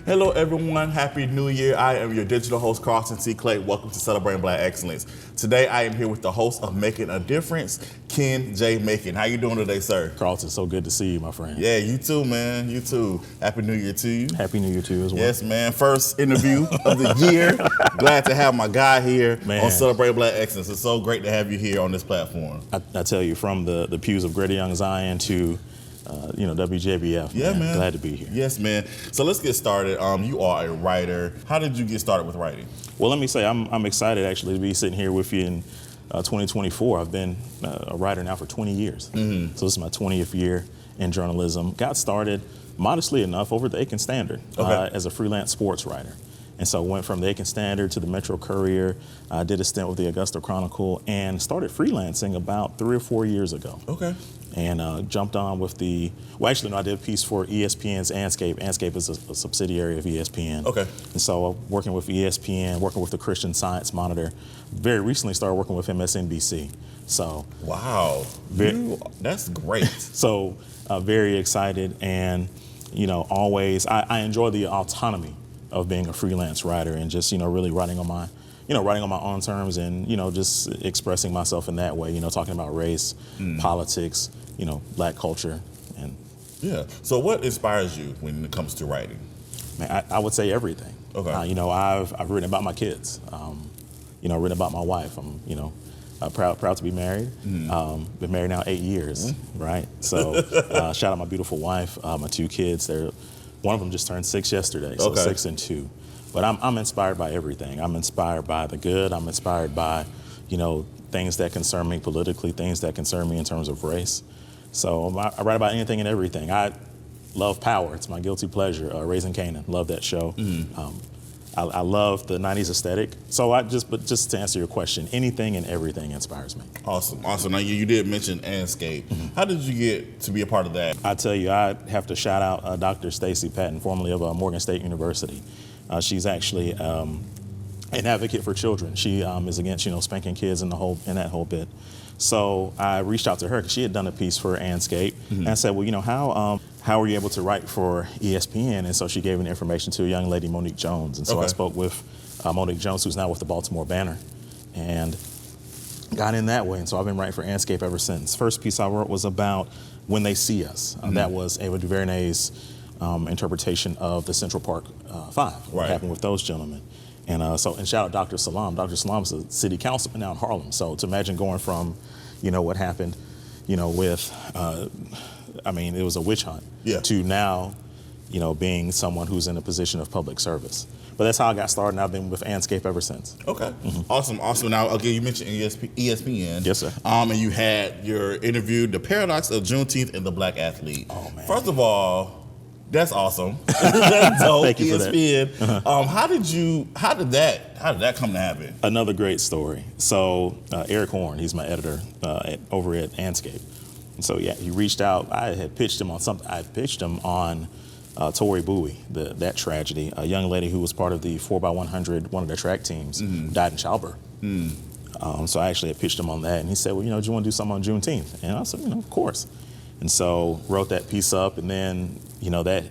Hello, everyone. Happy New Year. I am your digital host, Carlton C. Clay. Welcome to Celebrating Black Excellence. Today, I am here with the host of Making a Difference, Ken J. Makin. How you doing today, sir? Carlton, so good to see you, my friend. Yeah, you too, man. You too. Happy New Year to you. Happy New Year to you as well. Yes, man. First interview of the year. Glad to have my guy here on Celebrating Black Excellence. It's so great to have you here on this platform. I tell you, from the pews of Greater Young Zion to WJBF. Yeah, man. Glad to be here. Yes, man. So let's get started. You are a writer. How did you get started with writing? Well, let me say I'm excited actually to be sitting here with you in 2024. I've been a writer now for 20 years. Mm-hmm. So this is my 20th year in journalism. Got started modestly enough over the Aiken Standard as a freelance sports writer. And so went from the Aiken Standard to the Metro Courier, did a stint with the Augusta Chronicle, and started freelancing about 3 or 4 years ago. Okay. And jumped on with I did a piece for ESPN's Anscape. Anscape is a subsidiary of ESPN. Okay. And so working with ESPN, working with the Christian Science Monitor, very recently started working with MSNBC. So. Wow. That's great. So very excited, and always I enjoy the autonomy of being a freelance writer and just really writing on my own terms and just expressing myself in that way, talking about race, politics, black culture. And yeah. So what inspires you when it comes to writing? Man, I would say everything. Okay. I've written about my kids, written about my wife. I'm proud to be married. Been married now 8 years, right? So shout out my beautiful wife, my 2 kids. One of them just turned 6 yesterday, so 6 and 2. But I'm inspired by everything. I'm inspired by the good. I'm inspired by, things that concern me politically, things that concern me in terms of race. So I write about anything and everything. I love Power. It's my guilty pleasure. Raising Kanan, love that show. I love the 90s aesthetic. So just to answer your question, anything and everything inspires me. Awesome. Now you did mention Anscape. How did you get to be a part of that? I tell you, I have to shout out Dr. Stacy Patton, formerly of Morgan State University. She's actually an advocate for children. She is against spanking kids in that whole bit. So I reached out to her because she had done a piece for Anscape, and I said, well, how were you able to write for ESPN? And so she gave me the information to a young lady, Monique Jones. And so I spoke with Monique Jones, who's now with the Baltimore Banner, and got in that way. And so I've been writing for Anscape ever since. First piece I wrote was about When They See Us. That was Ava DuVernay's interpretation of the Central Park 5, what happened with those gentlemen. And and shout out Dr. Salam. Dr. Salam is a city councilman now in Harlem. So to imagine going from, what happened, with, it was a witch hunt, to now, being someone who's in a position of public service. But that's how I got started, and I've been with Anscape ever since. Okay. Awesome. Now, again, you mentioned ESPN. Yes, sir. And you had your interview, The Paradox of Juneteenth and the Black Athlete. Oh, man. First of all, that's awesome. That's dope. Thank you ESPN. For that. How did that come to happen? Another great story. So Eric Horn, he's my editor over at Anscape. And so he reached out. I had pitched him on something. I pitched him on Tori Bowie, that tragedy. A young lady who was part of the 4x100, one of their track teams, died in childbirth. So I actually had pitched him on that, and he said, well, do you want to do something on Juneteenth? And I said, of course. And so wrote that piece up, and then, that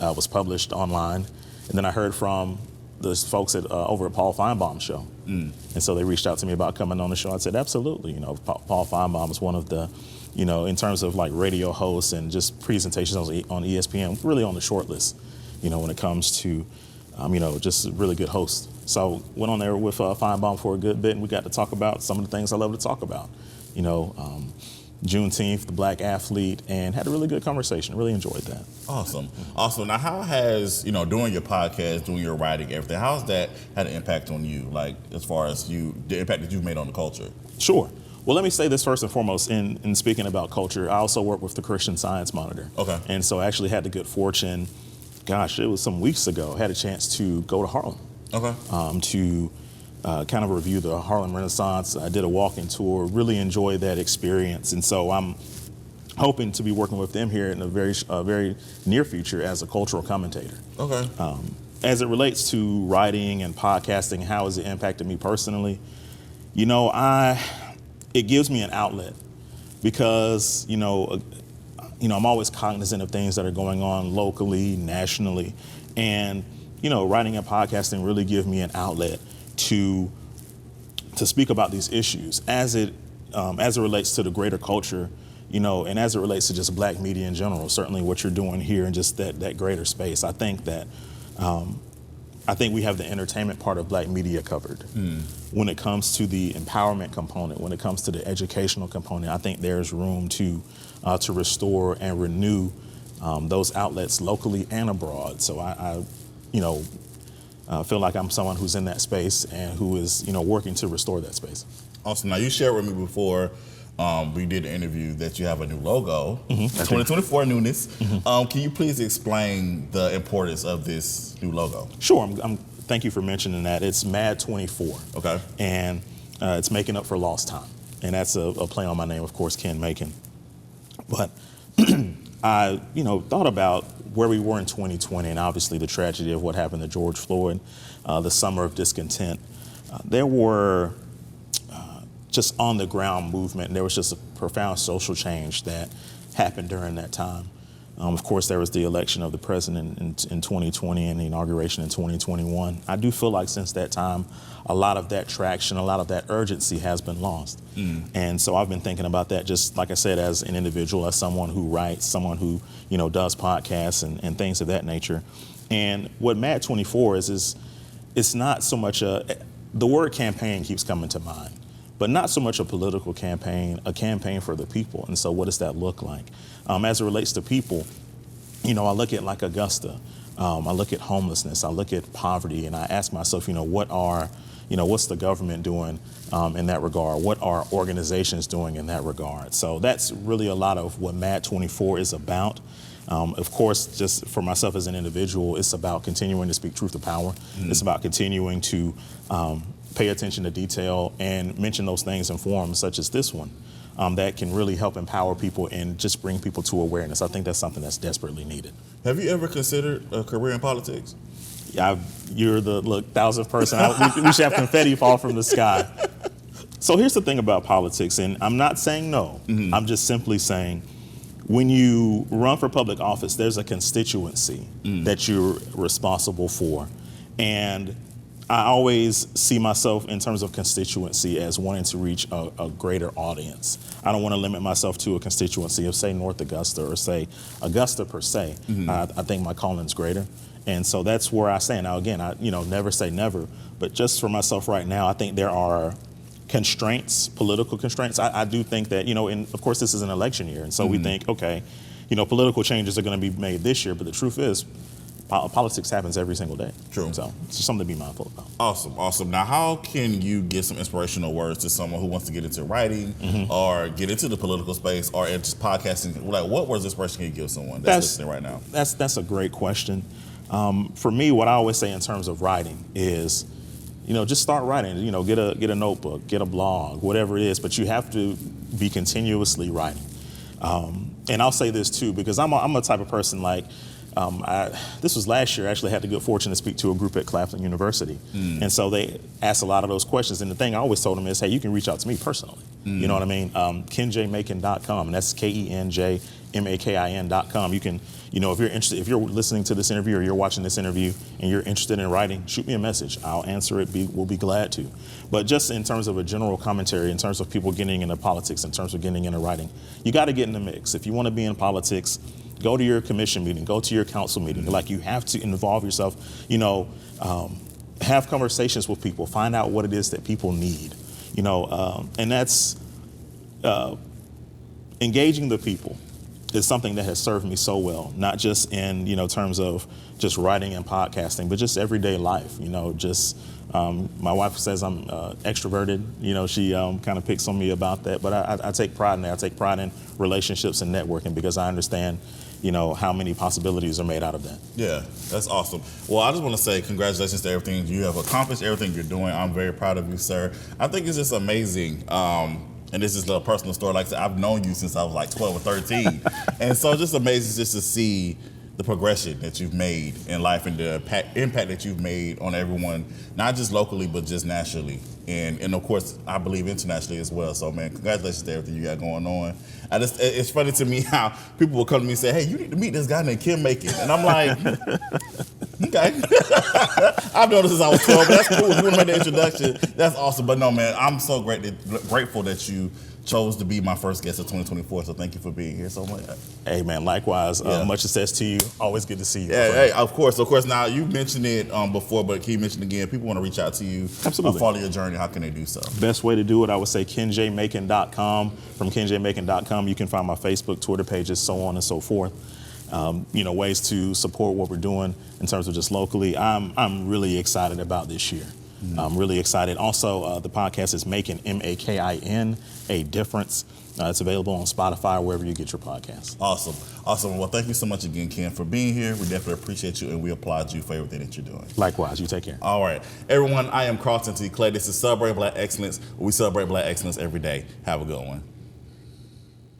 was published online. And then I heard from the folks over at Paul Feinbaum's show. And so they reached out to me about coming on the show. I said, absolutely. Paul Feinbaum is one of the, in terms of like radio hosts and just presentations on ESPN, really on the short list, when it comes to, just a really good host. So went on there with Feinbaum for a good bit, and we got to talk about some of the things I love to talk about. Juneteenth, the Black Athlete, and had a really good conversation. Really enjoyed that. Awesome. Now, how has, doing your podcast, doing your writing, everything, how has that had an impact on you, like as far as the impact that you've made on the culture? Sure. Well, let me say this first and foremost. In speaking about culture, I also work with the Christian Science Monitor. Okay. And so I actually had the good fortune, it was some weeks ago, had a chance to go to Harlem. Okay. To kind of review the Harlem Renaissance. I did a walking tour, really enjoyed that experience. And so I'm hoping to be working with them here in a very near future as a cultural commentator. Okay. As it relates to writing and podcasting, how has it impacted me personally? It gives me an outlet because, I'm always cognizant of things that are going on locally, nationally, and writing and podcasting really give me an outlet to speak about these issues as it relates to the greater culture, and as it relates to just Black media in general. Certainly, what you're doing here in just that greater space. I think that we have the entertainment part of Black media covered. When it comes to the empowerment component, when it comes to the educational component, I think there's room to restore and renew those outlets locally and abroad. So I feel like I'm someone who's in that space and who is, working to restore that space. Awesome. Now, you shared with me before we did the interview that you have a new logo, 2024 newness. Can you please explain the importance of this new logo? Sure. Thank you for mentioning that. It's MAD 24. Okay. And it's making up for lost time. And that's a play on my name, of course, Ken Makin. But I, thought about where we were in 2020 and obviously the tragedy of what happened to George Floyd, the summer of discontent. There were just on the ground movement, and there was just a profound social change that happened during that time. Of course, there was the election of the president in 2020 and the inauguration in 2021. I do feel like since that time, a lot of that traction, a lot of that urgency has been lost. And so I've been thinking about that, just like I said, as an individual, as someone who writes, someone who, does podcasts and things of that nature. And what MAD 24 is it's not so much the word campaign keeps coming to mind, but not so much a political campaign, a campaign for the people. And so what does that look like? As it relates to people, I look at like Augusta, I look at homelessness, I look at poverty, and I ask myself, what's the government doing in that regard? What are organizations doing in that regard? So that's really a lot of what MAD 24 is about. Of course, just for myself as an individual, it's about continuing to speak truth to power. It's about continuing to pay attention to detail and mention those things in forums such as this one that can really help empower people and just bring people to awareness. I think that's something that's desperately needed. Have you ever considered a career in politics? Yeah, you're the 1,000th person. We should have confetti fall from the sky. So here's the thing about politics, and I'm not saying no. I'm just simply saying when you run for public office, there's a constituency that you're responsible for. And I always see myself in terms of constituency as wanting to reach a greater audience. I don't want to limit myself to a constituency of, say, North Augusta or, say, Augusta per se. I think my calling's greater. And so that's where I stand. Now, again, I never say never, but just for myself right now, I think there are constraints, political constraints. I do think that, and of course this is an election year. And so we think, okay, political changes are going to be made this year, but the truth is, politics happens every single day. True. So it's just something to be mindful about. Awesome. Now, how can you give some inspirational words to someone who wants to get into writing or get into the political space or just podcasting? Like, what words of inspiration can you give someone that's listening right now? That's a great question. For me, what I always say in terms of writing is, just start writing. Get a notebook, get a blog, whatever it is. But you have to be continuously writing. And I'll say this too, because I'm a type of person like. This was last year. I actually had the good fortune to speak to a group at Claflin University. And so they asked a lot of those questions. And the thing I always told them is, hey, you can reach out to me personally. You know what I mean? KenJMakin.com, and that's KenJMakin.com. You can, if you're interested, if you're listening to this interview or you're watching this interview and you're interested in writing, shoot me a message. I'll answer it. We'll be glad to. But just in terms of a general commentary, in terms of people getting into politics, in terms of getting into writing, you got to get in the mix. If you want to be in politics, go to your commission meeting, go to your council meeting. Like, you have to involve yourself, have conversations with people, find out what it is that people need, and that's engaging the people is something that has served me so well, not just in, terms of just writing and podcasting, but just everyday life, my wife says I'm extroverted, she kind of picks on me about that, but I take pride in that. I take pride in relationships and networking because I understand how many possibilities are made out of that. Yeah, that's awesome. Well, I just want to say congratulations to everything you have accomplished, everything you're doing. I'm very proud of you, sir. I think it's just amazing. And this is a personal story. Like I said, I've known you since I was like 12 or 13. And so just amazing just to see the progression that you've made in life and the impact that you've made on everyone, not just locally, but just nationally. And of course, I believe internationally as well. So, man, congratulations to everything you got going on. It's funny to me how people will come to me and say, hey, you need to meet this guy named Kim Makin. And I'm like, okay. I've known this since I was 12, but that's cool. If you want to make the introduction, that's awesome. But no, man, I'm so grateful that you chose to be my first guest of 2024. So thank you for being here so much. Hey, man, likewise. Much success to you. Always good to see you. Yeah, hey, of course. Now, you mentioned it before, but can you mention again? People want to reach out to you. Absolutely. Follow your journey. How can they do so? Best way to do it, I would say kenjmakin.com. From kenjmakin.com, you can find my Facebook, Twitter pages, so on and so forth. Ways to support what we're doing in terms of just locally. I'm really excited about this year. I'm really excited. Also, the podcast is Makin, Makin, a difference. It's available on Spotify, wherever you get your podcasts. Awesome. Well, thank you so much again, Ken, for being here. We definitely appreciate you, and we applaud you for everything that you're doing. Likewise. You take care. All right. Everyone, I am Carlton T. Clay. This is Celebrate Black Excellence. We celebrate Black excellence every day. Have a good one.